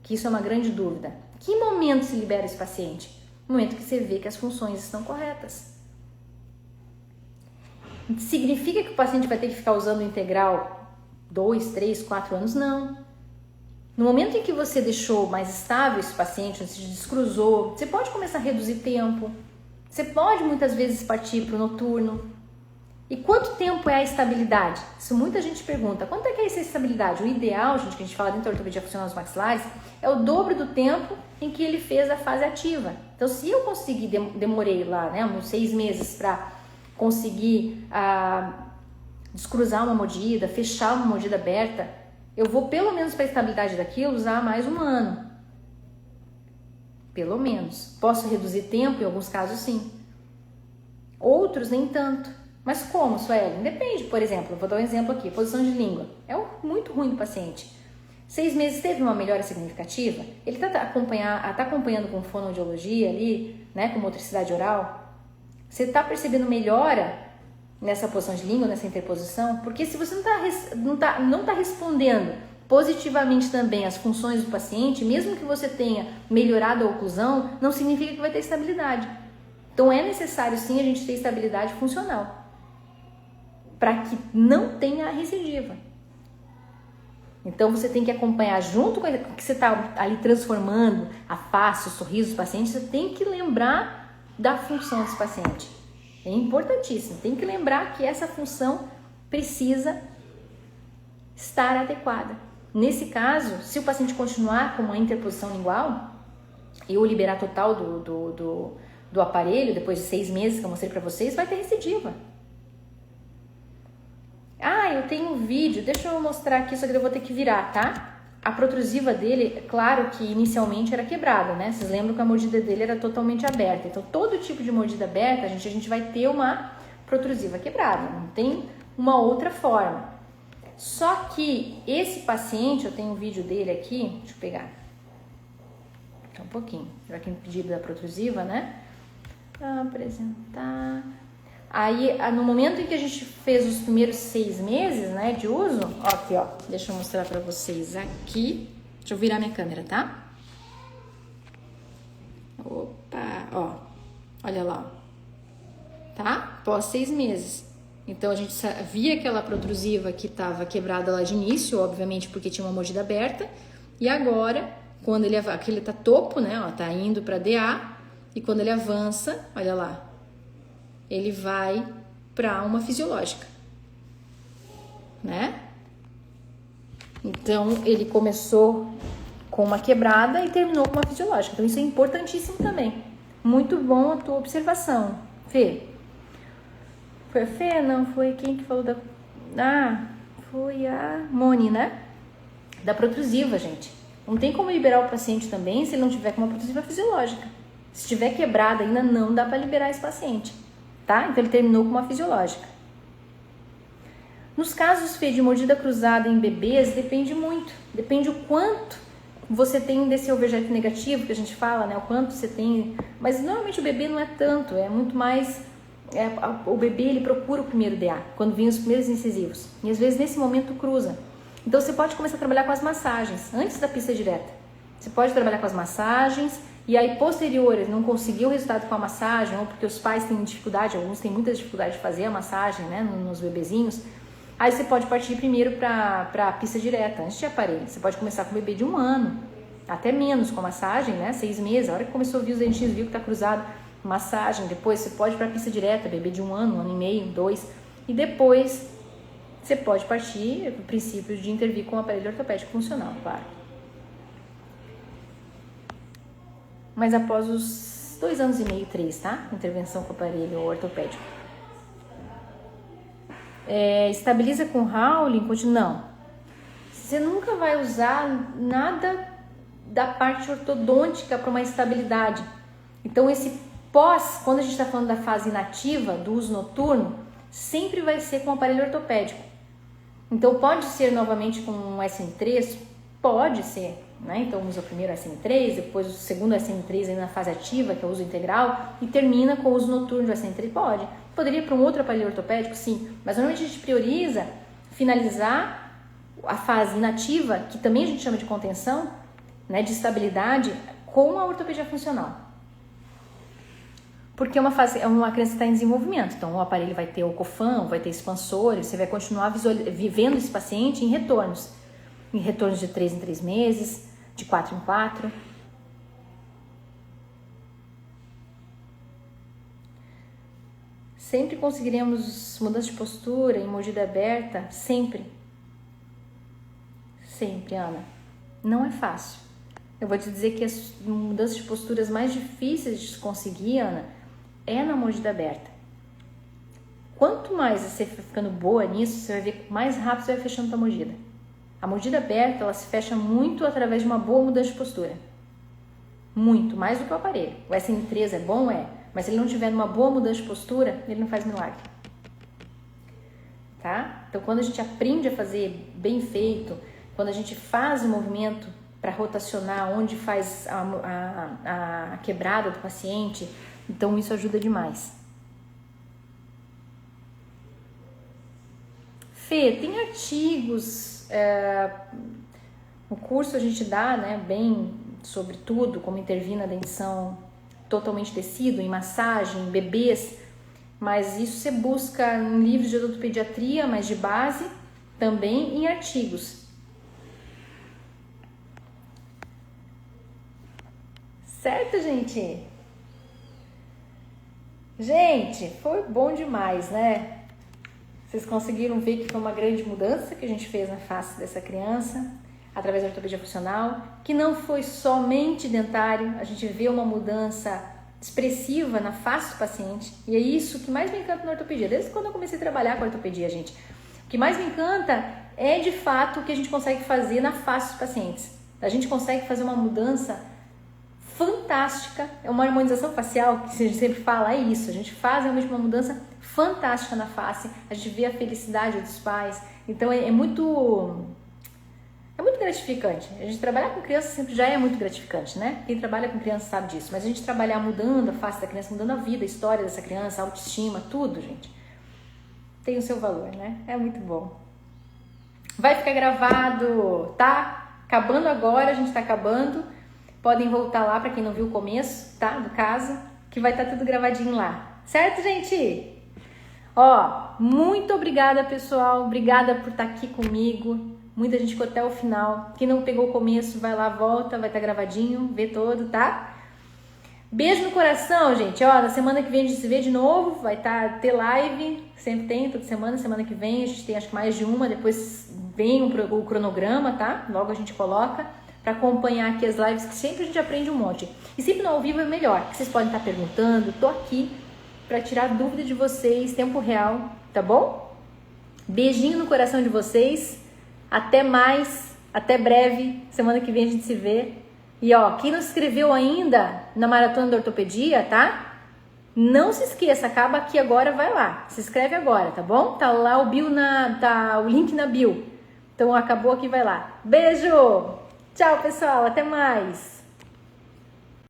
Que isso é uma grande dúvida. Que momento se libera esse paciente? No momento que você vê que as funções estão corretas. Significa que o paciente vai ter que ficar usando o integral 2, 3, 4 anos? Não. No momento em que você deixou mais estável esse paciente, você descruzou, você pode começar a reduzir tempo. Você pode muitas vezes partir para o noturno. E quanto tempo é a estabilidade? Isso muita gente pergunta. Quanto é que é essa estabilidade? O ideal, gente, que a gente fala dentro da ortopedia funcional dos maxilares, é o dobro do tempo em que ele fez a fase ativa. Então, se eu conseguir, demorei lá, né, uns 6 meses para conseguir descruzar uma mordida, fechar uma mordida aberta, eu vou pelo menos para a estabilidade daquilo usar mais 1 ano. Pelo menos. Posso reduzir tempo? Em alguns casos, sim. Outros, nem tanto. Mas como, Suelen? Depende, por exemplo, vou dar um exemplo aqui, posição de língua. É muito ruim do paciente. 6 meses teve uma melhora significativa? Ele está acompanhando com fonoaudiologia ali, né, com motricidade oral? Você está percebendo melhora nessa posição de língua, nessa interposição? Porque se você não tá respondendo positivamente também as funções do paciente, mesmo que você tenha melhorado a oclusão, não significa que vai ter estabilidade. Então é necessário sim a gente ter estabilidade funcional para que não tenha a recidiva. Então você tem que acompanhar junto com o que você está ali transformando a face, o sorriso do paciente, você tem que lembrar da função desse paciente. É importantíssimo, tem que lembrar que essa função precisa estar adequada. Nesse caso, se o paciente continuar com uma interposição lingual e eu liberar total do aparelho, depois de 6 meses que eu mostrei para vocês, vai ter recidiva. Eu tenho um vídeo, deixa eu mostrar aqui, só que eu vou ter que virar, tá? A protrusiva dele, é claro que inicialmente era quebrada, né? Vocês lembram que a mordida dele era totalmente aberta. Então, todo tipo de mordida aberta, a gente vai ter uma protrusiva quebrada. Não tem uma outra forma. Só que esse paciente, eu tenho um vídeo dele aqui, deixa eu pegar. Só um pouquinho. Já que me pediram da protrusiva, né? Apresentar. Aí, no momento em que a gente fez os primeiros 6 meses, né, de uso, ó, aqui, ó, deixa eu mostrar pra vocês aqui. Deixa eu virar minha câmera, tá? Opa, ó, olha lá, tá? Pós 6 meses. Então, a gente via aquela protrusiva que tava quebrada lá de início, obviamente, porque tinha uma mordida aberta. E agora, quando ele tá topo, né, ó, tá indo pra DA, e quando ele avança, olha lá, ele vai para uma fisiológica, né? Então, ele começou com uma quebrada e terminou com uma fisiológica. Então, isso é importantíssimo também. Muito bom a tua observação, Fê. Foi a Fê? Não, foi quem que falou da... foi a Moni, né? Da protrusiva, gente. Não tem como liberar o paciente também se ele não tiver com uma protrusiva fisiológica. Se tiver quebrada, ainda não dá para liberar esse paciente. Tá? Então, ele terminou com uma fisiológica. Nos casos, Fê, de mordida cruzada em bebês, depende muito. Depende o quanto você tem desse overjet negativo, que a gente fala, né? O quanto você tem. Mas normalmente o bebê não é tanto, é muito mais. O bebê ele procura o primeiro DA, quando vem os primeiros incisivos. E às vezes nesse momento cruza. Então você pode começar a trabalhar com as massagens, antes da pista direta. Você pode trabalhar com as massagens, e aí posteriores não conseguiu o resultado com a massagem, ou porque os pais têm dificuldade, alguns têm muita dificuldade de fazer a massagem, né, nos bebezinhos. Aí você pode partir primeiro para a pista direta, antes de aparelho. Você pode começar com o bebê de 1 ano, até menos com massagem, né, 6 meses. A hora que começou a ouvir os dentinhos, viu que está cruzado, massagem. Depois você pode ir para a pista direta, bebê de 1 ano, 1 ano e meio, 2. E depois você pode partir do princípio de intervir com o aparelho ortopédico funcional, claro. Mas após os 2 anos e meio, 3, tá? Intervenção com o aparelho ortopédico. Estabiliza com Howling? Não. Você nunca vai usar nada da parte ortodôntica para uma estabilidade. Então esse quando a gente está falando da fase inativa, do uso noturno, sempre vai ser com o aparelho ortopédico. Então pode ser novamente com um SN3? Pode ser, né? Então usa o primeiro SN3, depois o segundo SN3 aí na fase ativa, que é o uso integral, e termina com o uso noturno do SN3? Pode. Poderia ir para um outro aparelho ortopédico? Sim. Mas normalmente a gente prioriza finalizar a fase inativa, que também a gente chama de contenção, né, de estabilidade, com a ortopedia funcional. Porque é uma criança que está em desenvolvimento, então o aparelho vai ter o cofão, vai ter expansores, você vai continuar vivendo esse paciente em retornos de 3 em 3 meses, de 4 em 4. Sempre conseguiremos mudança de postura em mordida aberta? Sempre. Sempre, Ana. Não é fácil. Eu vou te dizer que as mudanças de posturas mais difíceis de conseguir, Ana, é na mordida aberta. Quanto mais você for ficando boa nisso, você vai ver que mais rápido você vai fechando a mordida. A mordida aberta, ela se fecha muito através de uma boa mudança de postura. Muito, mais do que o aparelho. O SN3 é bom? É. Mas se ele não tiver uma boa mudança de postura, ele não faz milagre. Tá? Então, quando a gente aprende a fazer bem feito, quando a gente faz o movimento para rotacionar onde faz a quebrada do paciente, então isso ajuda demais. Fê, tem artigos, no curso a gente dá, né, bem sobre tudo, como intervir na dentição totalmente tecido, em massagem, em bebês, mas isso você busca em livros de odontopediatria, mas de base, também em artigos. Certo, gente? Gente, foi bom demais, né? Vocês conseguiram ver que foi uma grande mudança que a gente fez na face dessa criança, através da ortopedia funcional, que não foi somente dentário, a gente vê uma mudança expressiva na face do paciente, e é isso que mais me encanta na ortopedia, desde quando eu comecei a trabalhar com a ortopedia, gente. O que mais me encanta é, de fato, o que a gente consegue fazer na face dos pacientes. A gente consegue fazer uma mudança fantástica, é uma harmonização facial, que a gente sempre fala, é isso, a gente faz realmente uma mudança fantástica na face, a gente vê a felicidade dos pais, então é muito gratificante. A gente trabalhar com criança sempre já é muito gratificante, né? Quem trabalha com criança sabe disso, mas a gente trabalhar mudando a face da criança, mudando a vida, a história dessa criança, a autoestima, tudo, gente, tem o seu valor, né? É muito bom. Vai ficar gravado, tá? Acabando agora, a gente tá acabando. Podem voltar lá para quem não viu o começo, tá? Do caso, que vai estar tudo gravadinho lá. Certo, gente? Ó, muito obrigada, pessoal. Obrigada por estar aqui comigo. Muita gente ficou até o final. Quem não pegou o começo, vai lá, volta, vai estar gravadinho, vê todo, tá? Beijo no coração, gente. Ó, na semana que vem a gente se vê de novo. Vai ter live, sempre tem, toda semana. Semana que vem a gente tem acho que mais de uma. Depois vem o cronograma, tá? Logo a gente coloca para acompanhar aqui as lives, que sempre a gente aprende um monte. E sempre no ao vivo é melhor, que vocês podem estar perguntando. Tô aqui para tirar dúvida de vocês, tempo real, tá bom? Beijinho no coração de vocês. Até mais, até breve. Semana que vem a gente se vê. E ó, quem não se inscreveu ainda na Maratona da Ortopedia, tá? Não se esqueça, acaba aqui agora, vai lá. Se inscreve agora, tá bom? Tá lá tá o link na bio. Então acabou aqui, vai lá. Beijo! Tchau, pessoal, até mais!